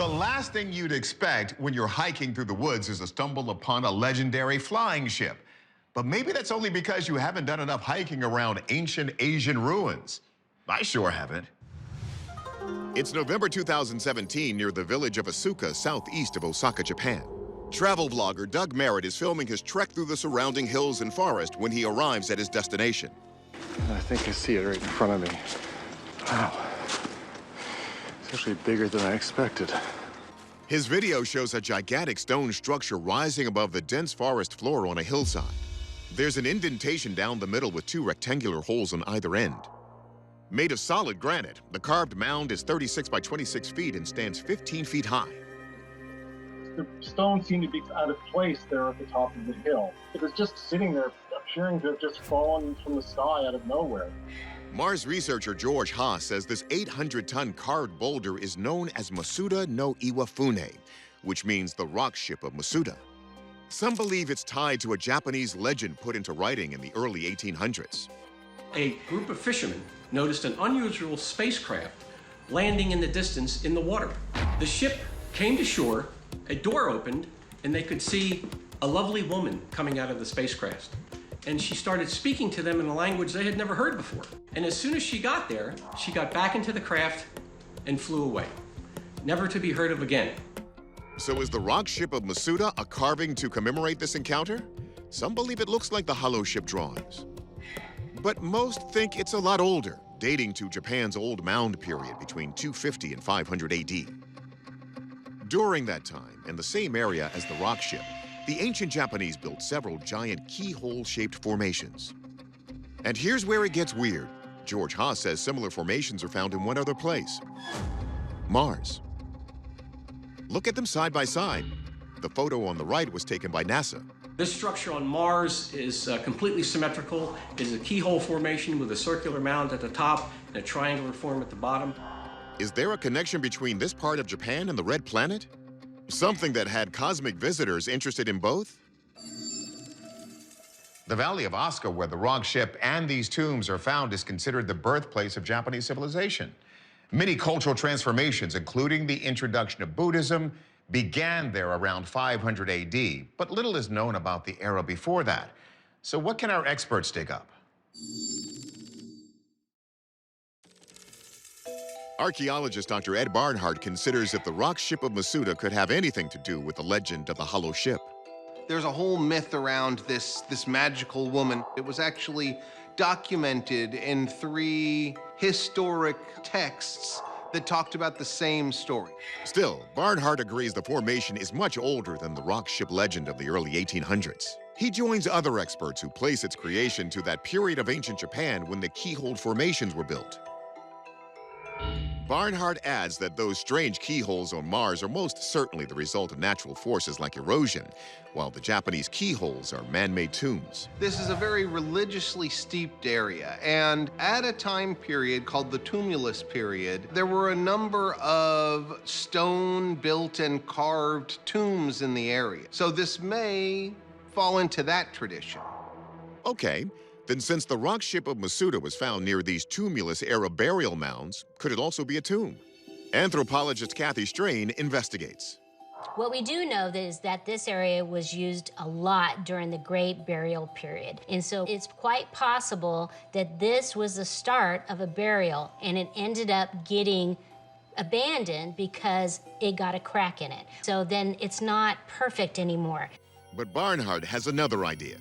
The last thing you'd expect when you're hiking through the woods is to stumble upon a legendary flying ship. But maybe that's only because you haven't done enough hiking around ancient Asian ruins. I sure haven't. It's November 2017 near the village of Asuka, southeast of Osaka, Japan. Travel vlogger Doug Merritt is filming his trek through the surrounding hills and forest when he arrives at his destination. I think I see it right in front of me. Wow. It's actually bigger than I expected. His video shows a gigantic stone structure rising above the dense forest floor on a hillside. There's an indentation down the middle with 2 rectangular holes on either end. Made of solid granite, the carved mound is 36 by 26 feet and stands 15 feet high. The stone seemed to be out of place there at the top of the hill. It was just sitting there, appearing to have just fallen from the sky out of nowhere. Mars researcher George Haas says this 800-ton carved boulder is known as Masuda no Iwafune, which means the rock ship of Masuda. Some believe it's tied to a Japanese legend put into writing in the early 1800s. A group of fishermen noticed an unusual spacecraft landing in the distance in the water. The ship came to shore, a door opened, and they could see a lovely woman coming out of the spacecraft. And she started speaking to them in a language they had never heard before. And as soon as she got there, she got back into the craft and flew away, never to be heard of again. So is the rock ship of Masuda a carving to commemorate this encounter? Some believe it looks like the hollow ship drawings. But most think it's a lot older, dating to Japan's Old Mound period between 250 and 500 AD. During that time, in the same area as the rock ship, the ancient Japanese built several giant keyhole-shaped formations. And here's where it gets weird. George Haas says similar formations are found in one other place: Mars. Look at them side by side. The photo on the right was taken by NASA. This structure on Mars is completely symmetrical. It is a keyhole formation with a circular mound at the top and a triangular form at the bottom. Is there a connection between this part of Japan and the Red Planet? Something that had cosmic visitors interested in both? The Valley of Asuka, where the rock ship and these tombs are found, is considered the birthplace of Japanese civilization. Many cultural transformations, including the introduction of Buddhism, began there around 500 AD, but little is known about the era before that. So what can our experts dig up? Archaeologist Dr. Ed Barnhart considers if the rock ship of Masuda could have anything to do with the legend of the hollow ship. There's a whole myth around this magical woman. It was actually documented in 3 historic texts that talked about the same story. Still, Barnhart agrees the formation is much older than the rock ship legend of the early 1800s. He joins other experts who place its creation to that period of ancient Japan when the keyhole formations were built. Barnhart adds that those strange keyholes on Mars are most certainly the result of natural forces like erosion, while the Japanese keyholes are man-made tombs. This is a very religiously steeped area, and at a time period called the tumulus period, there were a number of stone-built and carved tombs in the area. So this may fall into that tradition. Okay. Then since the rock ship of Masuda was found near these tumulus-era burial mounds, could it also be a tomb? Anthropologist Kathy Strain investigates. What we do know is that this area was used a lot during the Great Burial Period. And so it's quite possible that this was the start of a burial and it ended up getting abandoned because it got a crack in it. So then it's not perfect anymore. But Barnhart has another idea.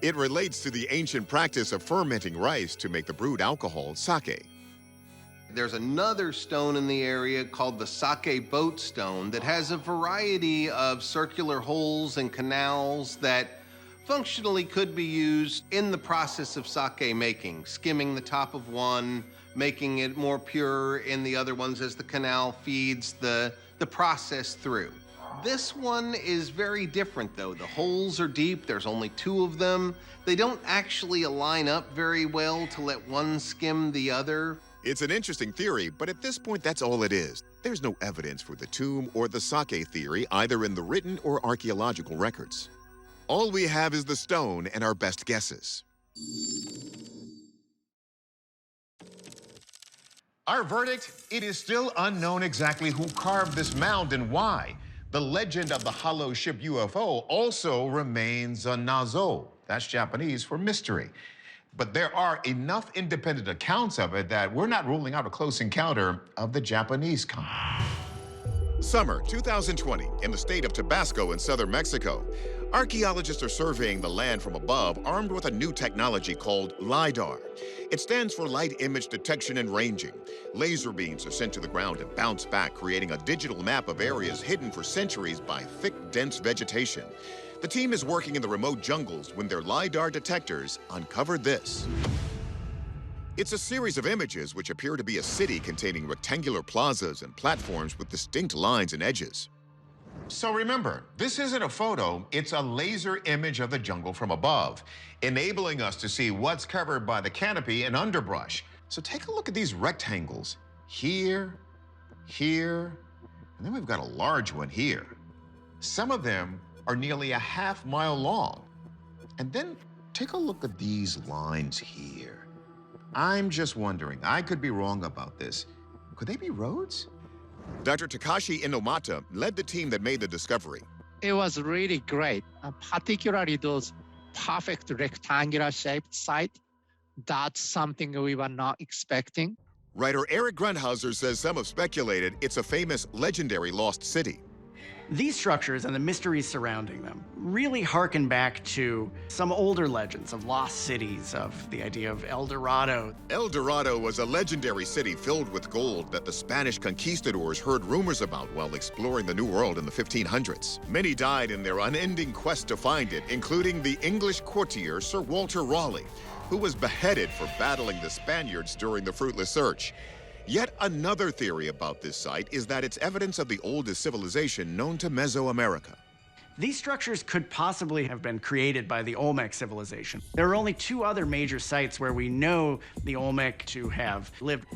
It relates to the ancient practice of fermenting rice to make the brewed alcohol sake. There's another stone in the area called the sake boat stone that has a variety of circular holes and canals that functionally could be used in the process of sake making, skimming the top of one, making it more pure in the other ones as the canal feeds the process through. This one is very different, though. The holes are deep. There's only 2 of them. They don't actually line up very well to let one skim the other. It's an interesting theory, but at this point, that's all it is. There's no evidence for the tomb or the sake theory, either in the written or archaeological records. All we have is the stone and our best guesses. Our verdict, it is still unknown exactly who carved this mound and why. The legend of the hollow ship UFO also remains a nazo. That's Japanese for mystery. But there are enough independent accounts of it that we're not ruling out a close encounter of the Japanese kind. Summer 2020 in the state of Tabasco in southern Mexico. Archaeologists are surveying the land from above, armed with a new technology called LIDAR. It stands for Light Image Detection and Ranging. Laser beams are sent to the ground and bounce back, creating a digital map of areas hidden for centuries by thick, dense vegetation. The team is working in the remote jungles when their LIDAR detectors uncovered this. It's a series of images which appear to be a city containing rectangular plazas and platforms with distinct lines and edges. So remember, this isn't a photo, it's a laser image of the jungle from above, enabling us to see what's covered by the canopy and underbrush. So take a look at these rectangles. Here, here, and then we've got a large one here. Some of them are nearly a half-mile long. And then take a look at these lines here. I'm just wondering, I could be wrong about this. Could they be roads? Dr. Takashi Inomata led the team that made the discovery. It was really great, particularly those perfect rectangular shaped site. That's something we were not expecting. Writer Eric Grundhauser says some have speculated it's a famous, legendary lost city. These structures and the mysteries surrounding them really harken back to some older legends of lost cities, of the idea of El Dorado. El Dorado was a legendary city filled with gold that the Spanish conquistadors heard rumors about while exploring the New World in the 1500s. Many died in their unending quest to find it, including the English courtier Sir Walter Raleigh, who was beheaded for battling the Spaniards during the fruitless search. Yet another theory about this site is that it's evidence of the oldest civilization known to Mesoamerica. These structures could possibly have been created by the Olmec civilization. There are only two other major sites where we know the Olmec to have lived.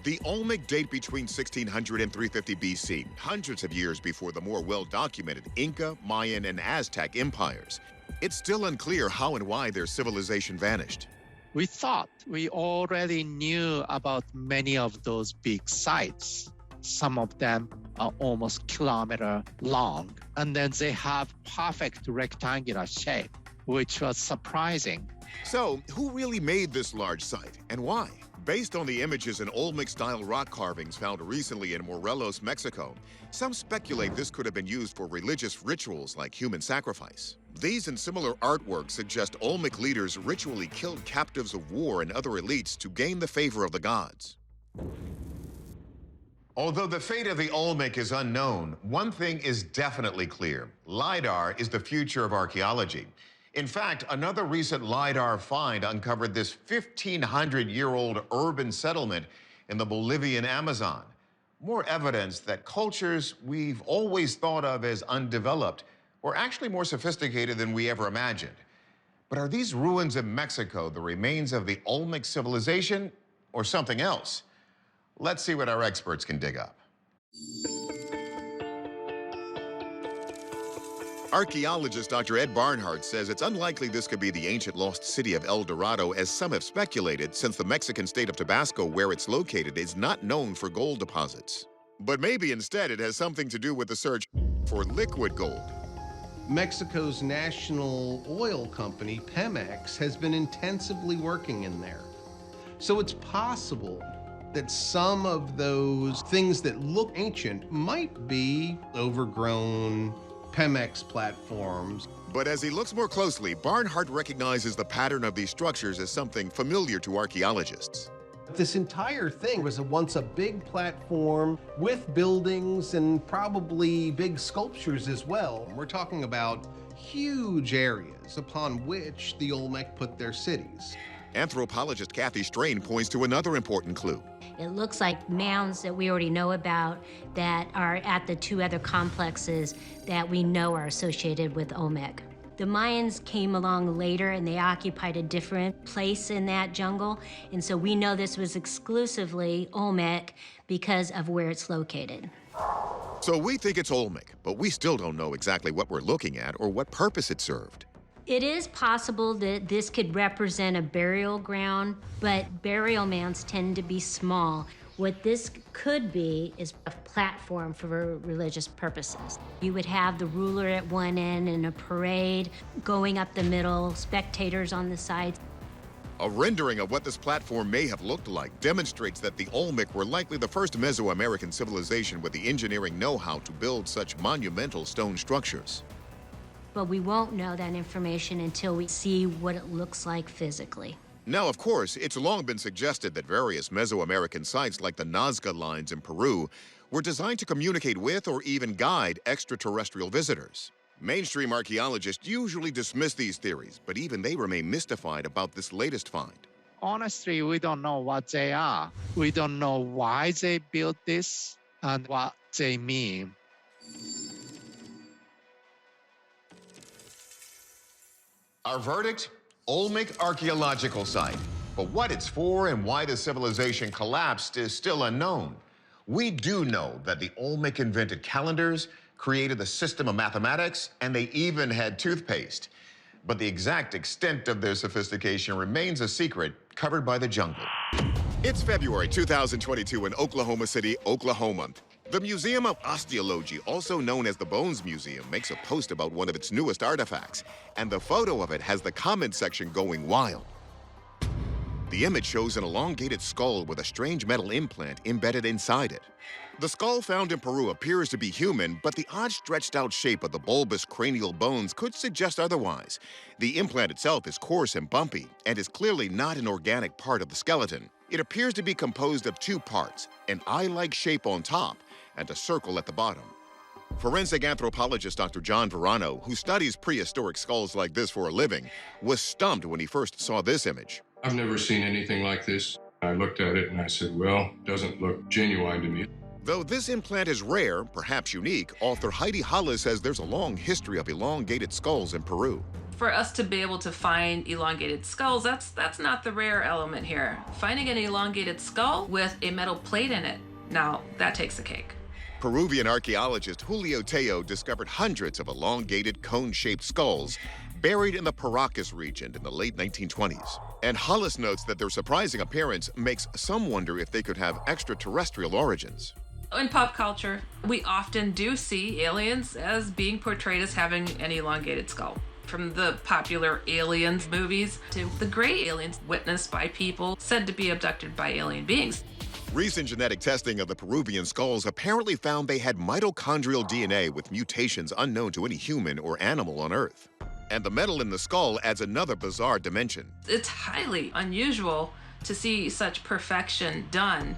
The Olmec date between 1600 and 350 BC, hundreds of years before the more well-documented Inca, Mayan, and Aztec empires. It's still unclear how and why their civilization vanished. We thought we already knew about many of those big sites. Some of them are almost kilometer long, and then they have perfect rectangular shape, which was surprising. So, who really made this large site, and why? Based on the images and Olmec-style rock carvings found recently in Morelos, Mexico, some speculate this could have been used for religious rituals like human sacrifice. These and similar artworks suggest Olmec leaders ritually killed captives of war and other elites to gain the favor of the gods. Although the fate of the Olmec is unknown, one thing is definitely clear. LIDAR is the future of archaeology. In fact, another recent LIDAR find uncovered this 1,500-year-old urban settlement in the Bolivian Amazon. More evidence that cultures we've always thought of as undeveloped were actually more sophisticated than we ever imagined. But are these ruins in Mexico the remains of the Olmec civilization or something else? Let's see what our experts can dig up. Archaeologist Dr. Ed Barnhart says it's unlikely this could be the ancient lost city of El Dorado, as some have speculated, since the Mexican state of Tabasco, where it's located, is not known for gold deposits. But maybe instead it has something to do with the search for liquid gold. Mexico's national oil company, Pemex, has been intensively working in there. So it's possible that some of those things that look ancient might be overgrown Pemex platforms. But as he looks more closely, Barnhart recognizes the pattern of these structures as something familiar to archaeologists. This entire thing was once a big platform with buildings and probably big sculptures as well. We're talking about huge areas upon which the Olmec put their cities. Anthropologist Kathy Strain points to another important clue. It looks like mounds that we already know about that are at the two other complexes that we know are associated with Olmec. The Mayans came along later and they occupied a different place in that jungle. And so we know this was exclusively Olmec because of where it's located. So we think it's Olmec, but we still don't know exactly what we're looking at or what purpose it served. It is possible that this could represent a burial ground, but burial mounds tend to be small. What this could be is a platform for religious purposes. You would have the ruler at one end and a parade going up the middle, spectators on the sides. A rendering of what this platform may have looked like demonstrates that the Olmec were likely the first Mesoamerican civilization with the engineering know-how to build such monumental stone structures. But we won't know that information until we see what it looks like physically. Now, of course, it's long been suggested that various Mesoamerican sites like the Nazca Lines in Peru were designed to communicate with or even guide extraterrestrial visitors. Mainstream archaeologists usually dismiss these theories, but even they remain mystified about this latest find. Honestly, we don't know what they are. We don't know why they built this and what they mean. Our verdict? Olmec archaeological site. But what it's for and why the civilization collapsed is still unknown. We do know that the Olmec invented calendars, created the system of mathematics, and they even had toothpaste. But the exact extent of their sophistication remains a secret covered by the jungle. It's February 2022 in Oklahoma City, Oklahoma. The Museum of Osteology, also known as the Bones Museum, makes a post about one of its newest artifacts, and the photo of it has the comment section going wild. The image shows an elongated skull with a strange metal implant embedded inside it. The skull found in Peru appears to be human, but the odd stretched-out shape of the bulbous cranial bones could suggest otherwise. The implant itself is coarse and bumpy, and is clearly not an organic part of the skeleton. It appears to be composed of two parts, an eye-like shape on top and a circle at the bottom. Forensic anthropologist Dr. John Verano, who studies prehistoric skulls like this for a living, was stumped when he first saw this image. I've never seen anything like this. I looked at it and I said, well, doesn't look genuine to me. Though this implant is rare, perhaps unique, author Heidi Hollis says there's a long history of elongated skulls in Peru. For us to be able to find elongated skulls, that's not the rare element here. Finding an elongated skull with a metal plate in it, now that takes the cake. Peruvian archaeologist Julio Teo discovered hundreds of elongated cone-shaped skulls buried in the Paracas region in the late 1920s. And Hollis notes that their surprising appearance makes some wonder if they could have extraterrestrial origins. In pop culture, we often do see aliens as being portrayed as having an elongated skull. From the popular Aliens movies to the gray aliens witnessed by people said to be abducted by alien beings. Recent genetic testing of the Peruvian skulls apparently found they had mitochondrial DNA with mutations unknown to any human or animal on Earth. And the metal in the skull adds another bizarre dimension. It's highly unusual to see such perfection done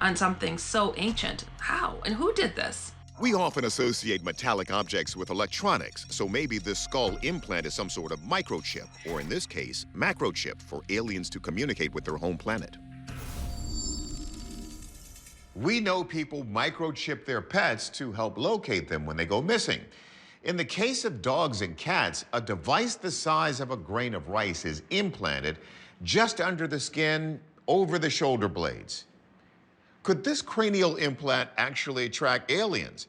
on something so ancient. How and who did this? We often associate metallic objects with electronics, so maybe this skull implant is some sort of microchip, or in this case, macrochip, for aliens to communicate with their home planet. We know people microchip their pets to help locate them when they go missing. In the case of dogs and cats, a device the size of a grain of rice is implanted just under the skin, over the shoulder blades. Could this cranial implant actually attract aliens?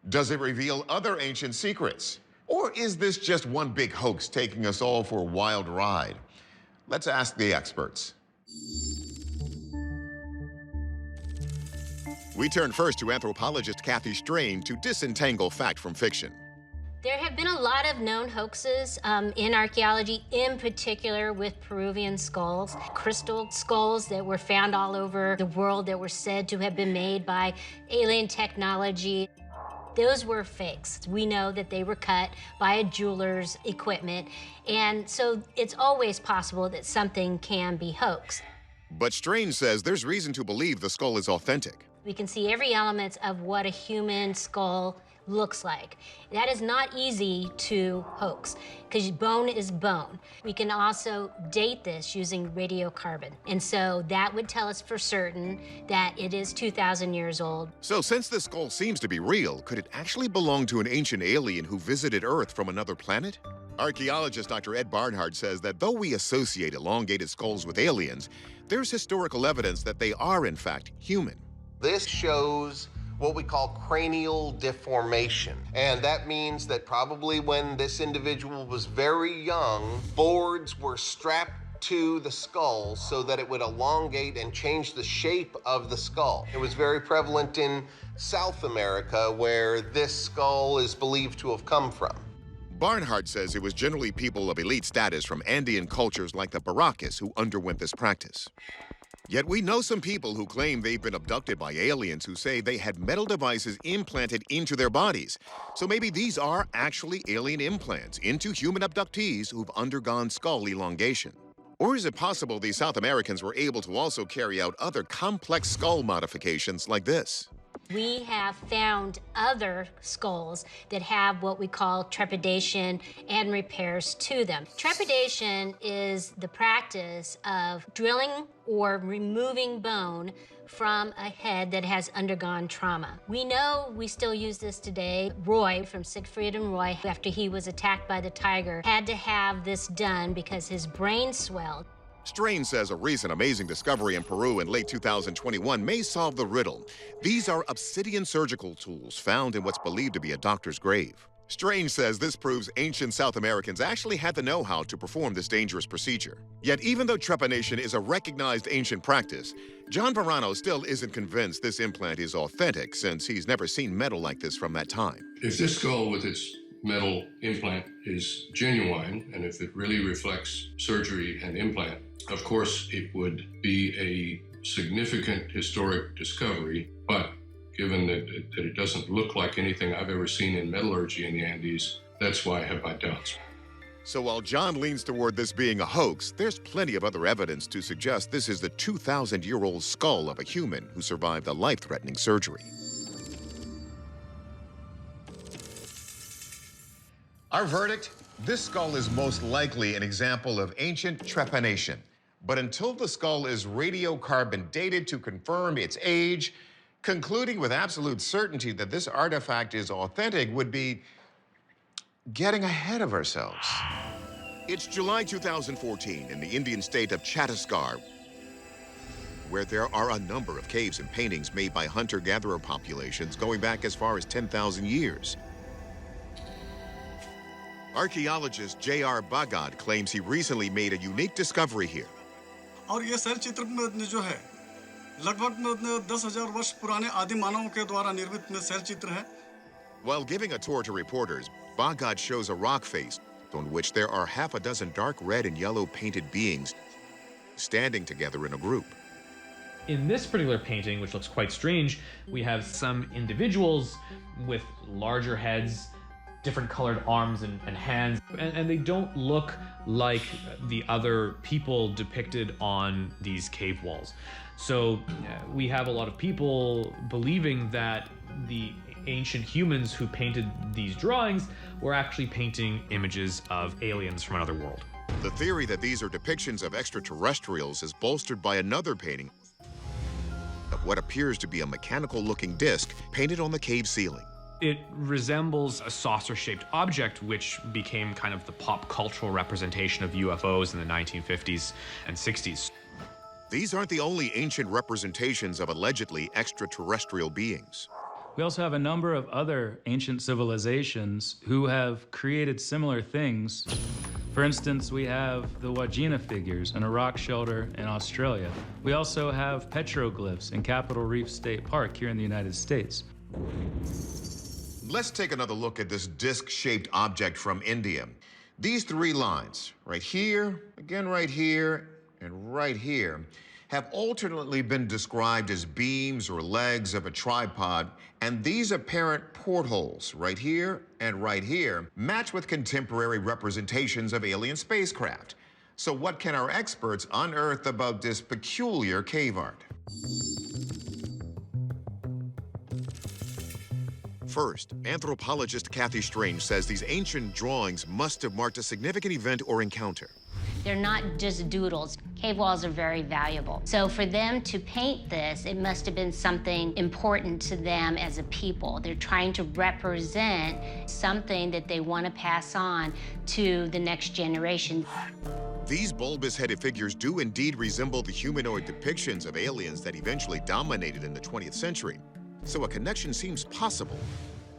Does it reveal other ancient secrets? Or is this just one big hoax taking us all for a wild ride? Let's ask the experts. We turn first to anthropologist Kathy Strain to disentangle fact from fiction. There have been a lot of known hoaxes in archaeology, in particular with Peruvian skulls, crystal skulls that were found all over the world that were said to have been made by alien technology. Those were fakes. We know that they were cut by a jeweler's equipment, and so it's always possible that something can be hoaxed. But Strain says there's reason to believe the skull is authentic. We can see every element of what a human skull looks like. That is not easy to hoax, because bone is bone. We can also date this using radiocarbon, and so that would tell us for certain that it is 2,000 years old. So since this skull seems to be real, could it actually belong to an ancient alien who visited Earth from another planet? Archaeologist Dr. Ed Barnhart says that though we associate elongated skulls with aliens, there's historical evidence that they are in fact human. This shows what we call cranial deformation. And that means that probably when this individual was very young, boards were strapped to the skull so that it would elongate and change the shape of the skull. It was very prevalent in South America, where this skull is believed to have come from. Barnhart says it was generally people of elite status from Andean cultures like the Baracas who underwent this practice. Yet we know some people who claim they've been abducted by aliens who say they had metal devices implanted into their bodies. So maybe these are actually alien implants into human abductees who've undergone skull elongation. Or is it possible these South Americans were able to also carry out other complex skull modifications like this? We have found other skulls that have what we call trepidation and repairs to them. Trepidation is the practice of drilling or removing bone from a head that has undergone trauma. We know we still use this today. Roy from Siegfried and Roy, after he was attacked by the tiger, had to have this done because his brain swelled. Strange says a recent amazing discovery in Peru in late 2021 may solve the riddle. These are obsidian surgical tools found in what's believed to be a doctor's grave. Strange says this proves ancient South Americans actually had the know-how to perform this dangerous procedure. Yet even though trepanation is a recognized ancient practice, John Verano still isn't convinced this implant is authentic since he's never seen metal like this from that time. If this skull with its metal implant is genuine, and if it really reflects surgery and implant, of course it would be a significant historic discovery, but given that it doesn't look like anything I've ever seen in metallurgy in the Andes, that's why I have my doubts. So while John leans toward this being a hoax, there's plenty of other evidence to suggest this is the 2,000-year-old skull of a human who survived a life-threatening surgery. Our verdict? This skull is most likely an example of ancient trepanation. But until the skull is radiocarbon dated to confirm its age, concluding with absolute certainty that this artifact is authentic would be getting ahead of ourselves. It's July 2014 in the Indian state of Chhattisgarh, where there are a number of caves and paintings made by hunter-gatherer populations going back as far as 10,000 years. Archaeologist J.R. Bagad claims he recently made a unique discovery here. और ये शैल चित्र में जो है लगभग 10,000 वर्ष पुराने आदि मानवों के द्वारा निर्मित में शैल चित्र है. While giving a tour to reporters, Bagad shows a rock face on which there are half a dozen dark red and yellow painted beings standing together in a group. In this particular painting, which looks quite strange, we have some individuals with larger heads, different colored arms and hands, and they don't look like the other people depicted on these cave walls. So we have a lot of people believing that the ancient humans who painted these drawings were actually painting images of aliens from another world. The theory that these are depictions of extraterrestrials is bolstered by another painting of what appears to be a mechanical-looking disc painted on the cave ceiling. It resembles a saucer-shaped object, which became kind of the pop cultural representation of UFOs in the 1950s and 60s. These aren't the only ancient representations of allegedly extraterrestrial beings. We also have a number of other ancient civilizations who have created similar things. For instance, we have the Wandjina figures in a rock shelter in Australia. We also have petroglyphs in Capitol Reef State Park here in the United States. Let's take another look at this disc-shaped object from India. These three lines, right here, again right here, and right here, have alternately been described as beams or legs of a tripod, and these apparent portholes, right here and right here, match with contemporary representations of alien spacecraft. So what can our experts unearth about this peculiar cave art? First, anthropologist Kathy Strange says these ancient drawings must have marked a significant event or encounter. They're not just doodles. Cave walls are very valuable. So for them to paint this, it must have been something important to them as a people. They're trying to represent something that they want to pass on to the next generation. These bulbous-headed figures do indeed resemble the humanoid depictions of aliens that eventually dominated in the 20th century. So a connection seems possible.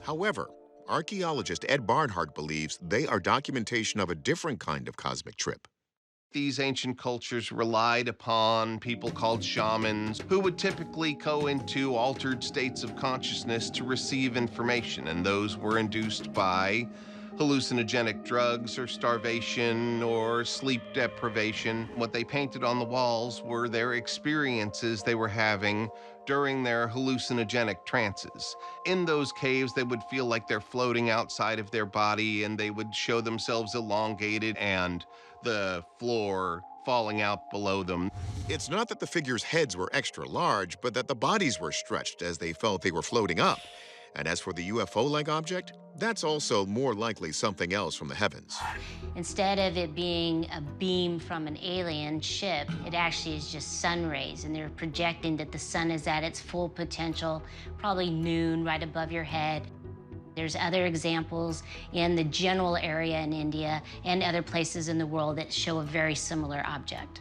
However, archaeologist Ed Barnhart believes they are documentation of a different kind of cosmic trip. These ancient cultures relied upon people called shamans who would typically go into altered states of consciousness to receive information, and those were induced by hallucinogenic drugs or starvation or sleep deprivation. What they painted on the walls were their experiences they were having during their hallucinogenic trances. In those caves, they would feel like they're floating outside of their body, and they would show themselves elongated and the floor falling out below them. It's not that the figures' heads were extra large, but that the bodies were stretched as they felt they were floating up. And as for the UFO-like object, that's also more likely something else from the heavens. Instead of it being a beam from an alien ship, it actually is just sun rays, and they're projecting that the sun is at its full potential, probably noon, right above your head. There's other examples in the general area in India and other places in the world that show a very similar object.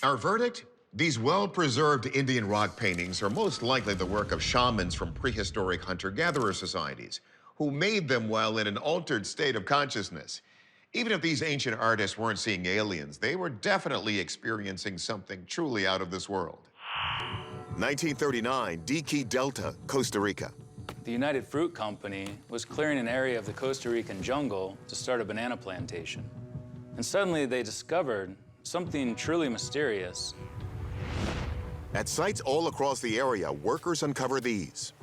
Our verdict? These well-preserved Indian rock paintings are most likely the work of shamans from prehistoric hunter-gatherer societies who made them while in an altered state of consciousness. Even if these ancient artists weren't seeing aliens, they were definitely experiencing something truly out of this world. 1939, Dique Delta, Costa Rica. The United Fruit Company was clearing an area of the Costa Rican jungle to start a banana plantation. And suddenly they discovered something truly mysterious. At sites all across the area, workers uncover these.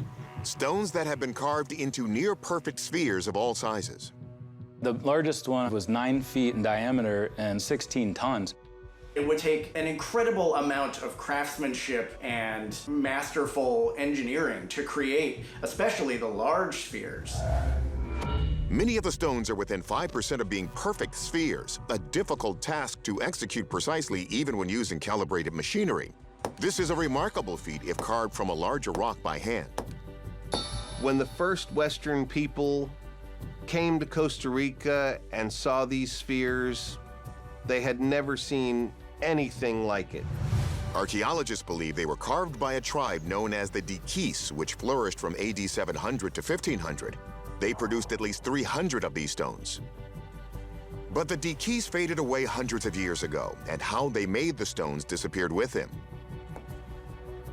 Stones that have been carved into near-perfect spheres of all sizes. The largest one was 9 feet in diameter and 16 tons. It would take an incredible amount of craftsmanship and masterful engineering to create, especially the large spheres. Many of the stones are within 5% of being perfect spheres, a difficult task to execute precisely even when using calibrated machinery. This is a remarkable feat if carved from a larger rock by hand. When the first Western people came to Costa Rica and saw these spheres, they had never seen anything like it. Archaeologists believe they were carved by a tribe known as the Diques, which flourished from AD 700 to 1500. They produced at least 300 of these stones. But the Diques faded away hundreds of years ago, and how they made the stones disappeared with them.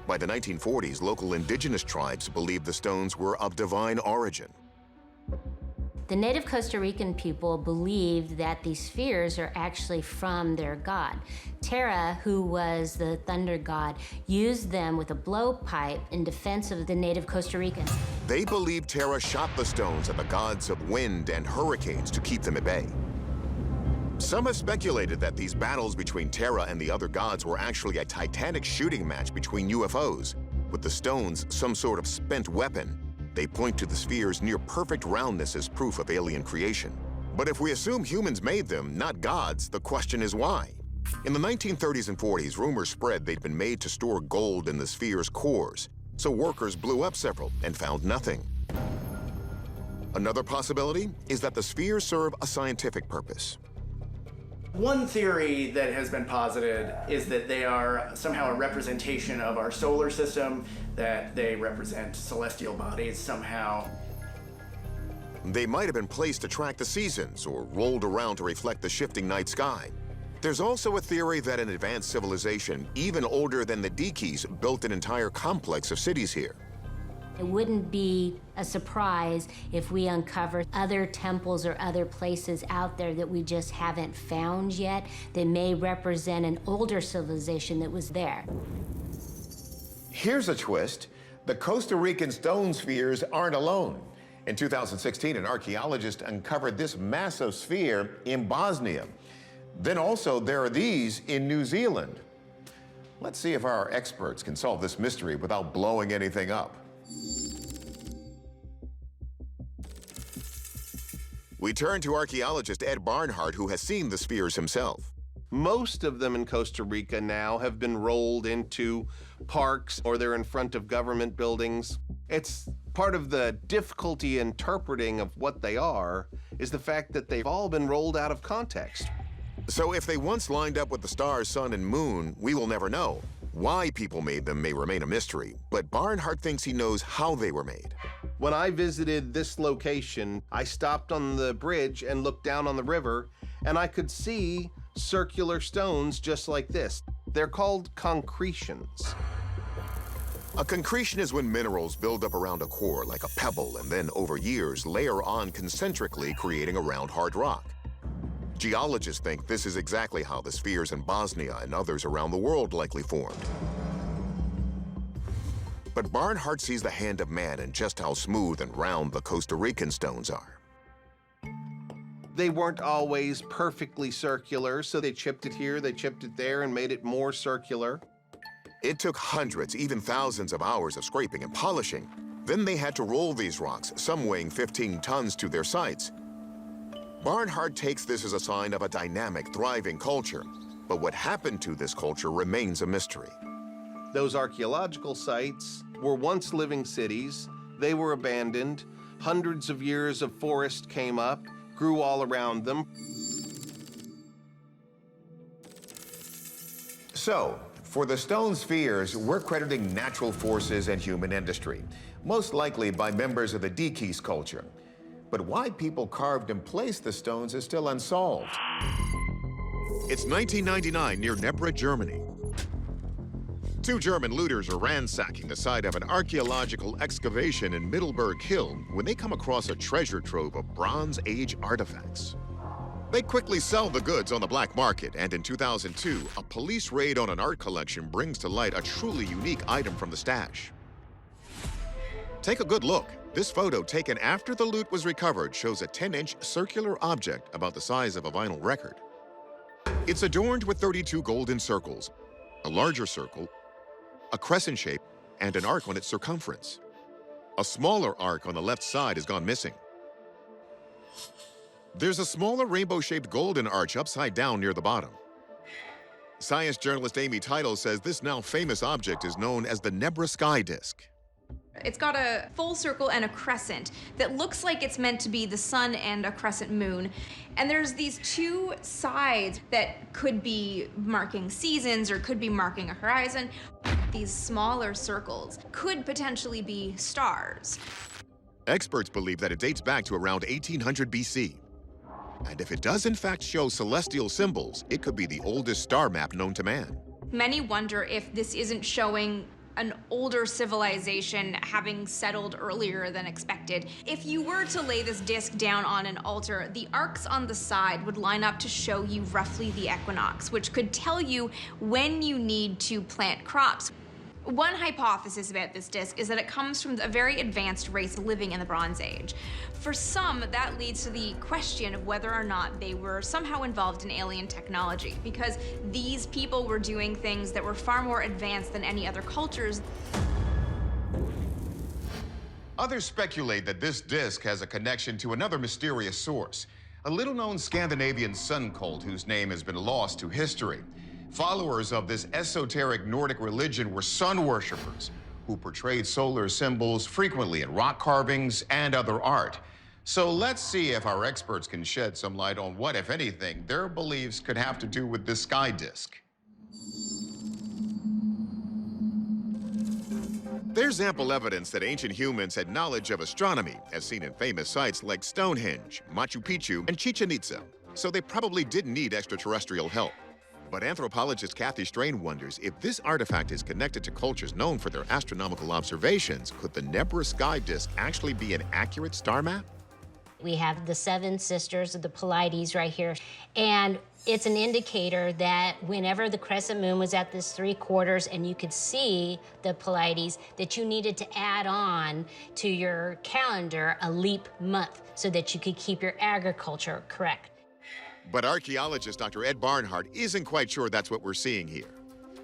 By the 1940s, local indigenous tribes believed the stones were of divine origin. The native Costa Rican people believed that these spheres are actually from their god. Terra, who was the thunder god, used them with a blowpipe in defense of the native Costa Ricans. They believed Terra shot the stones at the gods of wind and hurricanes to keep them at bay. Some have speculated that these battles between Terra and the other gods were actually a titanic shooting match between UFOs, with the stones some sort of spent weapon. They point to the sphere's near-perfect roundness as proof of alien creation. But if we assume humans made them, not gods, the question is why? In the 1930s and 40s, rumors spread they'd been made to store gold in the sphere's cores, so workers blew up several and found nothing. Another possibility is that the spheres serve a scientific purpose. One theory that has been posited is that they are somehow a representation of our solar system, that they represent celestial bodies somehow. They might have been placed to track the seasons or rolled around to reflect the shifting night sky. There's also a theory that an advanced civilization, even older than the Diques, built an entire complex of cities here. It wouldn't be a surprise if we uncover other temples or other places out there that we just haven't found yet that may represent an older civilization that was there. Here's a twist. The Costa Rican stone spheres aren't alone. In 2016, an archaeologist uncovered this massive sphere in Bosnia. Then also there are these in New Zealand. Let's see if our experts can solve this mystery without blowing anything up. We turn to archaeologist Ed Barnhart, who has seen the spheres himself. Most of them in Costa Rica now have been rolled into parks or they're in front of government buildings. It's part of the difficulty interpreting of what they are is the fact that they've all been rolled out of context. So if they once lined up with the stars, sun, and moon, we will never know. Why people made them may remain a mystery, but Barnhart thinks he knows how they were made. When I visited this location, I stopped on the bridge and looked down on the river, and I could see circular stones just like this. They're called concretions. A concretion is when minerals build up around a core like a pebble and then over years layer on concentrically, creating a round hard rock. Geologists think this is exactly how the spheres in Bosnia and others around the world likely formed. But Barnhart sees the hand of man in just how smooth and round the Costa Rican stones are. They weren't always perfectly circular, so they chipped it here, they chipped it there, and made it more circular. It took hundreds, even thousands of hours of scraping and polishing. Then they had to roll these rocks, some weighing 15 tons, to their sites. Barnhart takes this as a sign of a dynamic, thriving culture. But what happened to this culture remains a mystery. Those archaeological sites were once living cities. They were abandoned. Hundreds of years of forest came up, grew all around them. So, for the stone spheres, we're crediting natural forces and human industry, most likely by members of the Dikis culture. But why people carved and placed the stones is still unsolved. It's 1999 near Nebra, Germany. Two German looters are ransacking the site of an archaeological excavation in Middelburg Hill when they come across a treasure trove of Bronze Age artifacts. They quickly sell the goods on the black market, and in 2002, a police raid on an art collection brings to light a truly unique item from the stash. Take a good look. This photo, taken after the loot was recovered, shows a 10-inch circular object about the size of a vinyl record. It's adorned with 32 golden circles, a larger circle, a crescent shape, and an arc on its circumference. A smaller arc on the left side has gone missing. There's a smaller rainbow-shaped golden arch upside down near the bottom. Science journalist Amy Title says this now famous object is known as the Nebra Sky Disk. It's got a full circle and a crescent that looks like it's meant to be the sun and a crescent moon. And there's these two sides that could be marking seasons or could be marking a horizon. These smaller circles could potentially be stars. Experts believe that it dates back to around 1800 BC. And if it does in fact show celestial symbols, it could be the oldest star map known to man. Many wonder if this isn't showing an older civilization having settled earlier than expected. If you were to lay this disc down on an altar, the arcs on the side would line up to show you roughly the equinox, which could tell you when you need to plant crops. One hypothesis about this disc is that it comes from a very advanced race living in the Bronze Age. For some, that leads to the question of whether or not they were somehow involved in alien technology, because these people were doing things that were far more advanced than any other cultures. Others speculate that this disc has a connection to another mysterious source, a little-known Scandinavian sun cult whose name has been lost to history. Followers of this esoteric Nordic religion were sun worshippers who portrayed solar symbols frequently in rock carvings and other art. So let's see if our experts can shed some light on what, if anything, their beliefs could have to do with this sky disk. There's ample evidence that ancient humans had knowledge of astronomy, as seen in famous sites like Stonehenge, Machu Picchu, and Chichen Itza. So they probably didn't need extraterrestrial help. But anthropologist Kathy Strain wonders if this artifact is connected to cultures known for their astronomical observations. Could the Nebra Sky Disk actually be an accurate star map? We have the seven sisters of the Pleiades right here. And it's an indicator that whenever the crescent moon was at this 3/4 and you could see the Pleiades, that you needed to add on to your calendar a leap month so that you could keep your agriculture correct. But archaeologist Dr. Ed Barnhart isn't quite sure that's what we're seeing here.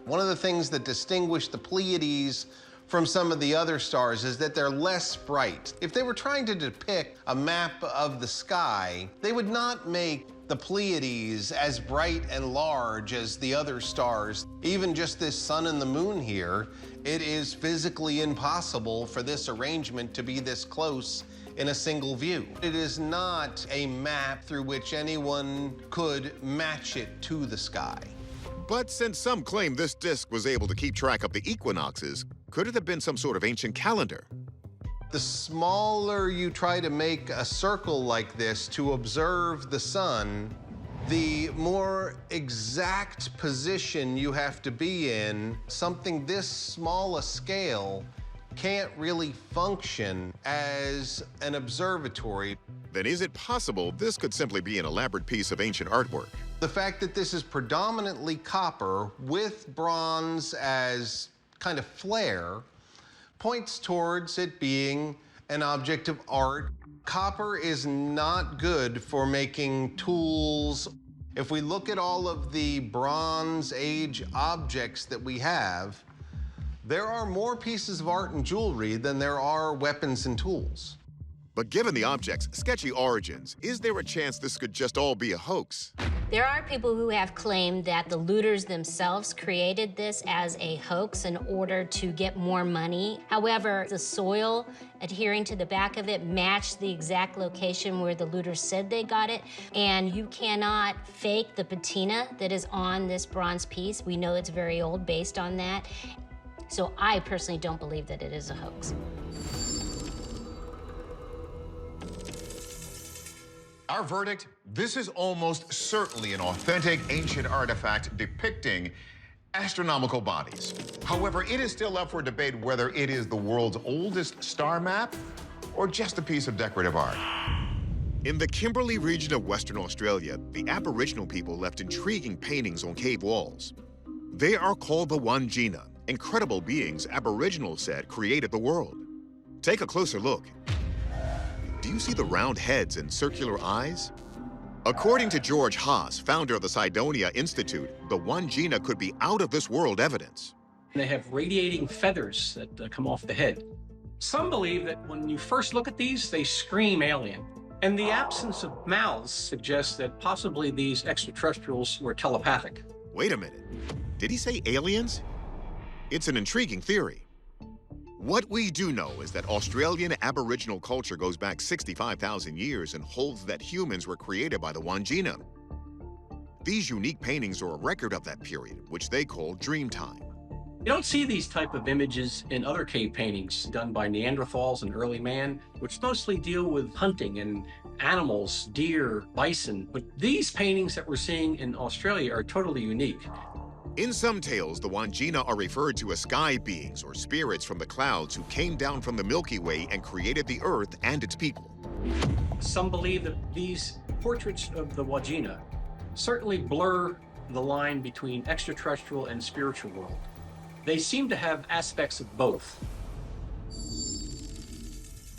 One of the things that distinguish the Pleiades from some of the other stars is that they're less bright. If they were trying to depict a map of the sky, they would not make the Pleiades as bright and large as the other stars. Even just this sun and the moon here, it is physically impossible for this arrangement to be this close in a single view. It is not a map through which anyone could match it to the sky. But since some claim this disk was able to keep track of the equinoxes, could it have been some sort of ancient calendar? The smaller you try to make a circle like this to observe the sun, the more exact position you have to be in. Something this small a scale can't really function as an observatory. Then is it possible this could simply be an elaborate piece of ancient artwork? The fact that this is predominantly copper with bronze as kind of flare points towards it being an object of art. Copper is not good for making tools. If we look at all of the Bronze Age objects that we have, there are more pieces of art and jewelry than there are weapons and tools. But given the object's sketchy origins, is there a chance this could just all be a hoax? There are people who have claimed that the looters themselves created this as a hoax in order to get more money. However, the soil adhering to the back of it matched the exact location where the looters said they got it. And you cannot fake the patina that is on this bronze piece. We know it's very old based on that. So I personally don't believe that it is a hoax. Our verdict, this is almost certainly an authentic ancient artifact depicting astronomical bodies. However, it is still up for debate whether it is the world's oldest star map or just a piece of decorative art. In the Kimberley region of Western Australia, the Aboriginal people left intriguing paintings on cave walls. They are called the Wandjina, incredible beings Aboriginals said created the world. Take a closer look. Do you see the round heads and circular eyes? According to George Haas, founder of the Cydonia Institute, the Wandjina could be out-of-this-world evidence. They have radiating feathers that come off the head. Some believe that when you first look at these, they scream alien. And the absence of mouths suggests that possibly these extraterrestrials were telepathic. Wait a minute. Did he say aliens? It's an intriguing theory. What we do know is that Australian Aboriginal culture goes back 65,000 years and holds that humans were created by the Wandjina. These unique paintings are a record of that period, which they call Dreamtime. You don't see these type of images in other cave paintings done by Neanderthals and early man, which mostly deal with hunting and animals, deer, bison. But these paintings that we're seeing in Australia are totally unique. In some tales, the Wandjina are referred to as sky beings or spirits from the clouds who came down from the Milky Way and created the Earth and its people. Some believe that these portraits of the Wandjina certainly blur the line between extraterrestrial and spiritual world. They seem to have aspects of both.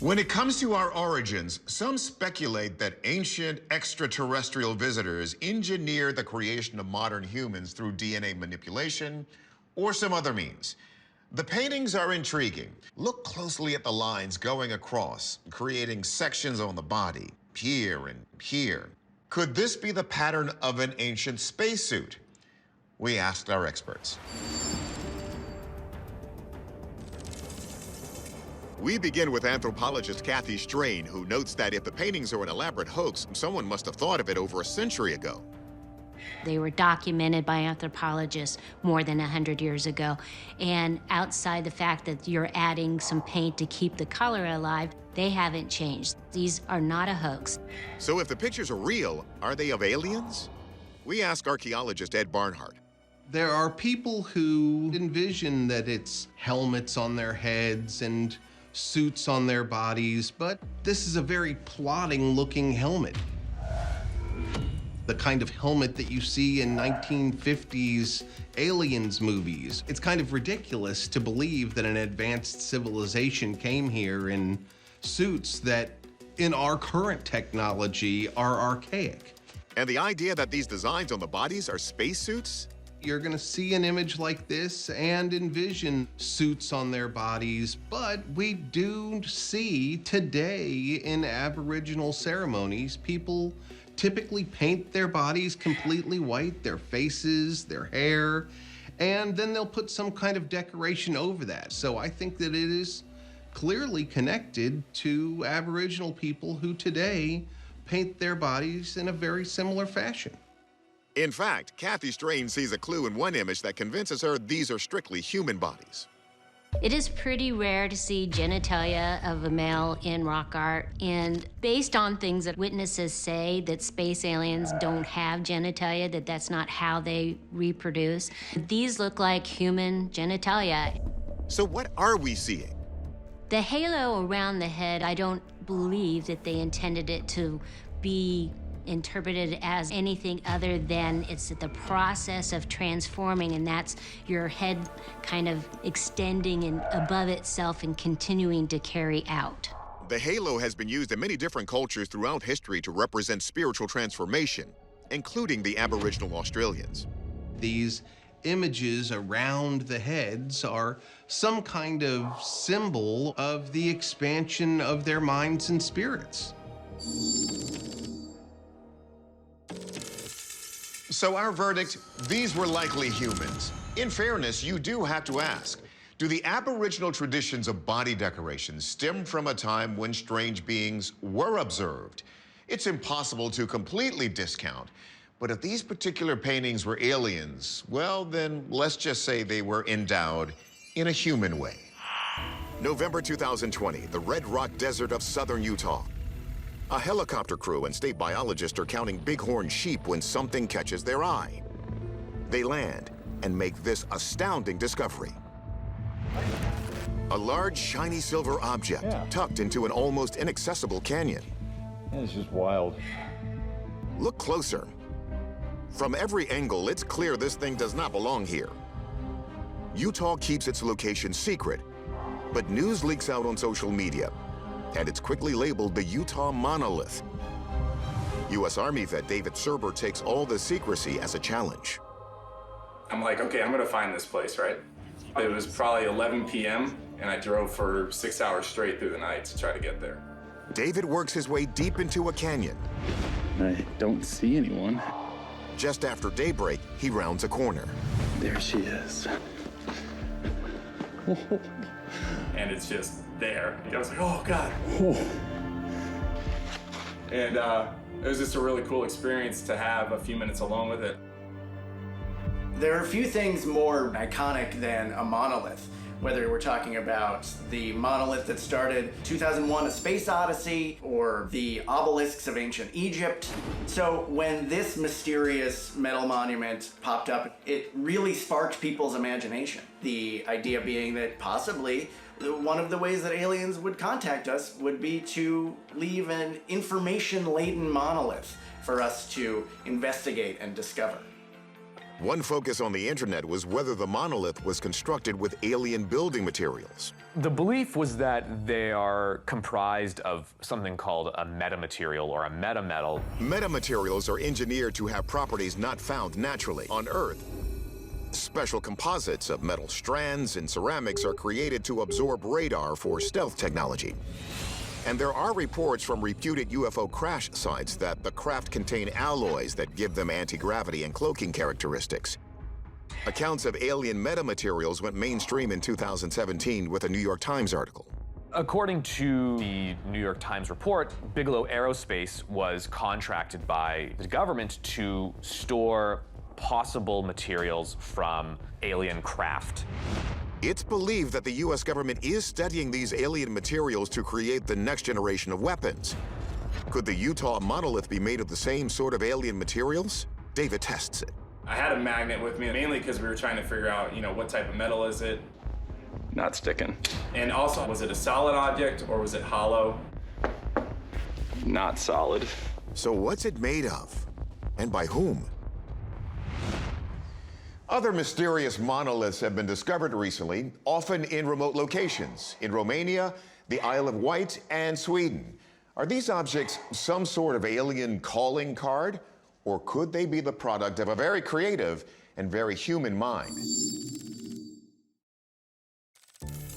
When it comes to our origins, some speculate that ancient extraterrestrial visitors engineered the creation of modern humans through DNA manipulation or some other means. The paintings are intriguing. Look closely at the lines going across, creating sections on the body, here and here. Could this be the pattern of an ancient spacesuit? We asked our experts. We begin with anthropologist Kathy Strain, who notes that if the paintings are an elaborate hoax, someone must have thought of it over a century ago. They were documented by anthropologists more than 100 years ago. And outside the fact that you're adding some paint to keep the color alive, they haven't changed. These are not a hoax. So if the pictures are real, are they of aliens? We ask archaeologist Ed Barnhart. There are people who envision that it's helmets on their heads and suits on their bodies, but this is a very plodding-looking helmet. The kind of helmet that you see in 1950s aliens movies. It's kind of ridiculous to believe that an advanced civilization came here in suits that, in our current technology, are archaic. And the idea that these designs on the bodies are spacesuits? You're gonna see an image like this and envision suits on their bodies, but we do see today in Aboriginal ceremonies, people typically paint their bodies completely white, their faces, their hair, and then they'll put some kind of decoration over that. So I think that it is clearly connected to Aboriginal people who today paint their bodies in a very similar fashion. In fact, Kathy Strain sees a clue in one image that convinces her these are strictly human bodies. It is pretty rare to see genitalia of a male in rock art, and based on things that witnesses say that space aliens don't have genitalia, that's not how they reproduce, these look like human genitalia. So what are we seeing? The halo around the head, I don't believe that they intended it to be interpreted as anything other than it's the process of transforming, and that's your head kind of extending and above itself and continuing to carry out. The halo has been used in many different cultures throughout history to represent spiritual transformation, including the Aboriginal Australians. These images around the heads are some kind of symbol of the expansion of their minds and spirits. So our verdict, these were likely humans. In fairness, you do have to ask, do the Aboriginal traditions of body decoration stem from a time when strange beings were observed? It's impossible to completely discount, but if these particular paintings were aliens, well, then let's just say they were endowed in a human way. November 2020, the Red Rock Desert of southern Utah. A helicopter crew and state biologists are counting bighorn sheep when something catches their eye. They land and make this astounding discovery. A large, shiny silver object tucked into an almost inaccessible canyon. It's just wild. Look closer. From every angle, it's clear this thing does not belong here. Utah keeps its location secret, but news leaks out on social media, and it's quickly labeled the Utah Monolith. U.S. Army vet David Serber takes all the secrecy as a challenge. I'm like, okay, I'm gonna find this place, right? It was probably 11 p.m., and I drove for 6 hours straight through the night to try to get there. David works his way deep into a canyon. I don't see anyone. Just after daybreak, he rounds a corner. There she is. And it's just there. I was like, oh God. And it was just a really cool experience to have a few minutes alone with it. There are a few things more iconic than a monolith, whether we're talking about the monolith that started 2001: A Space Odyssey or the obelisks of ancient Egypt. So when this mysterious metal monument popped up, it really sparked people's imagination. The idea being that possibly one of the ways that aliens would contact us would be to leave an information-laden monolith for us to investigate and discover. One focus on the internet was whether the monolith was constructed with alien building materials. The belief was that they are comprised of something called a metamaterial or a metametal. Metamaterials are engineered to have properties not found naturally on Earth. Special composites of metal strands and ceramics are created to absorb radar for stealth technology. And there are reports from reputed UFO crash sites that the craft contain alloys that give them anti-gravity and cloaking characteristics. Accounts of alien metamaterials went mainstream in 2017 with a New York Times article. According to the New York Times report, Bigelow Aerospace was contracted by the government to store possible materials from alien craft. It's believed that the U.S. government is studying these alien materials to create the next generation of weapons. Could the Utah monolith be made of the same sort of alien materials? David tests it. I had a magnet with me, mainly because we were trying to figure out, what type of metal is it? Not sticking. And also, was it a solid object or was it hollow? Not solid. So what's it made of? And by whom? Other mysterious monoliths have been discovered recently, often in remote locations, in Romania, the Isle of Wight, and Sweden. Are these objects some sort of alien calling card, or could they be the product of a very creative and very human mind?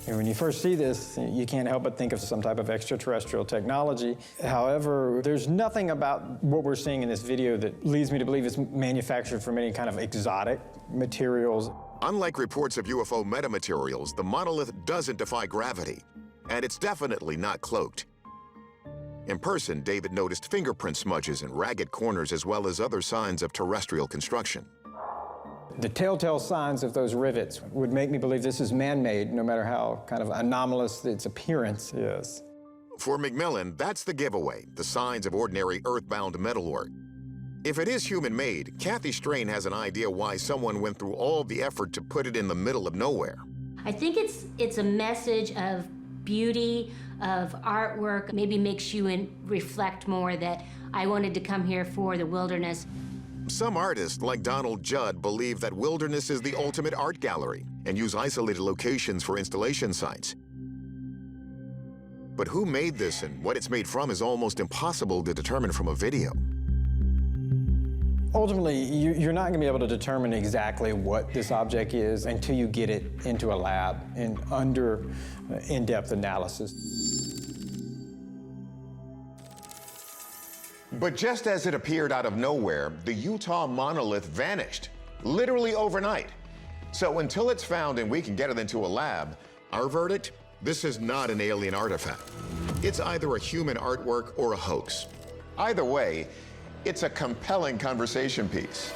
When you first see this, you can't help but think of some type of extraterrestrial technology. However, there's nothing about what we're seeing in this video that leads me to believe it's manufactured from any kind of exotic materials. Unlike reports of UFO metamaterials, the monolith doesn't defy gravity, and it's definitely not cloaked. In person, David noticed fingerprint smudges and ragged corners as well as other signs of terrestrial construction. The telltale signs of those rivets would make me believe this is man-made, no matter how kind of anomalous its appearance is. For McMillan, that's the giveaway, the signs of ordinary earthbound metalwork. If it is human-made, Kathy Strain has an idea why someone went through all the effort to put it in the middle of nowhere. I think it's a message of beauty, of artwork, maybe makes you reflect more that I wanted to come here for the wilderness. Some artists, like Donald Judd, believe that wilderness is the ultimate art gallery and use isolated locations for installation sites. But who made this and what it's made from is almost impossible to determine from a video. Ultimately, you're not going to be able to determine exactly what this object is until you get it into a lab and under in-depth analysis. But just as it appeared out of nowhere, the Utah Monolith vanished, literally overnight. So until it's found and we can get it into a lab, our verdict? This is not an alien artifact. It's either a human artwork or a hoax. Either way, it's a compelling conversation piece.